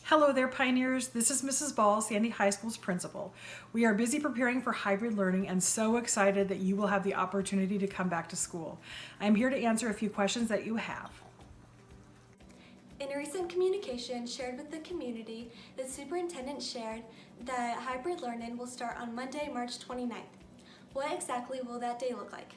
Hello there, Pioneers. This is Mrs. Ball, Sandy High School's principal. We are busy preparing for hybrid learning and so excited that you will have the opportunity to come back to school. I'm here to answer a few questions that you have. In a recent communication shared with the community, the superintendent shared that hybrid learning will start on Monday, March 29th. What exactly will that day look like?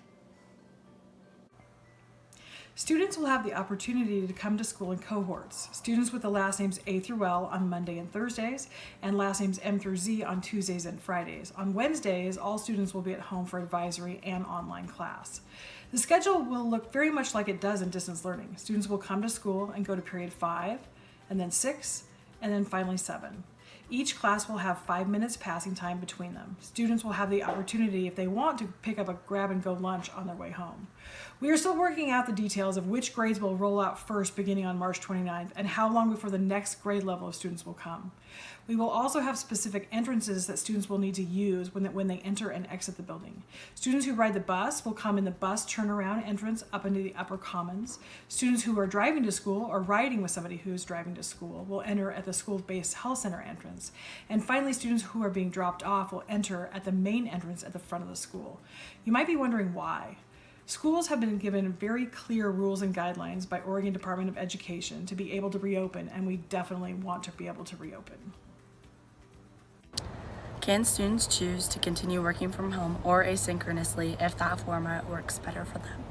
Students will have the opportunity to come to school in cohorts. Students with the last names A through L on Monday and Thursdays, and last names M through Z on Tuesdays and Fridays. On Wednesdays, all students will be at home for advisory and online class. The schedule will look very much like it does in distance learning. Students will come to school and go to period 5, and then 6, and then finally 7. Each class will have 5 minutes passing time between them. Students will have the opportunity, if they want, to pick up a grab-and-go lunch on their way home. We are still working out the details of which grades will roll out first beginning on March 29th and how long before the next grade level of students will come. We will also have specific entrances that students will need to use when they enter and exit the building. Students who ride the bus will come in the bus turnaround entrance up into the upper commons. Students who are driving to school or riding with somebody who is driving to school will enter at the school-based health center entrance. And finally, students who are being dropped off will enter at the main entrance at the front of the school. You might be wondering why. Schools have been given very clear rules and guidelines by Oregon Department of Education to be able to reopen, and we definitely want to be able to reopen. Can students choose to continue working from home or asynchronously if that format works better for them?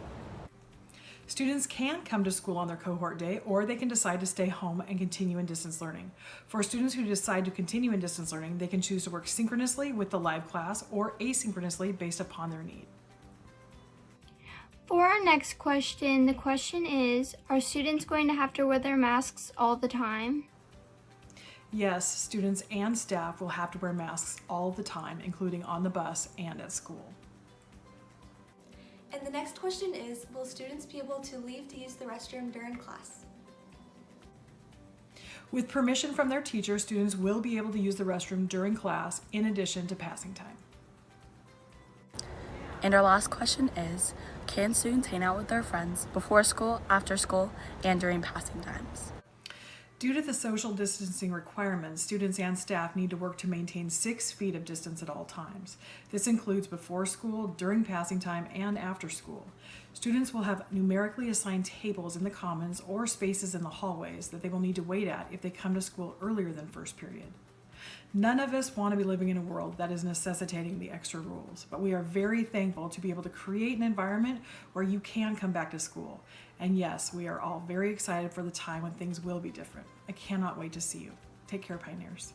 Students can come to school on their cohort day, or they can decide to stay home and continue in distance learning. For students who decide to continue in distance learning, they can choose to work synchronously with the live class or asynchronously based upon their need. For our next question, the question is, are students going to have to wear their masks all the time? Yes, students and staff will have to wear masks all the time, including on the bus and at school. And the next question is, will students be able to leave to use the restroom during class? With permission from their teacher, students will be able to use the restroom during class in addition to passing time. And our last question is, can students hang out with their friends before school, after school, and during passing times? Due to the social distancing requirements, students and staff need to work to maintain 6 feet of distance at all times. This includes before school, during passing time, and after school. Students will have numerically assigned tables in the commons or spaces in the hallways that they will need to wait at if they come to school earlier than first period. None of us want to be living in a world that is necessitating the extra rules, but we are very thankful to be able to create an environment where you can come back to school. And yes, we are all very excited for the time when things will be different. I cannot wait to see you. Take care, Pioneers.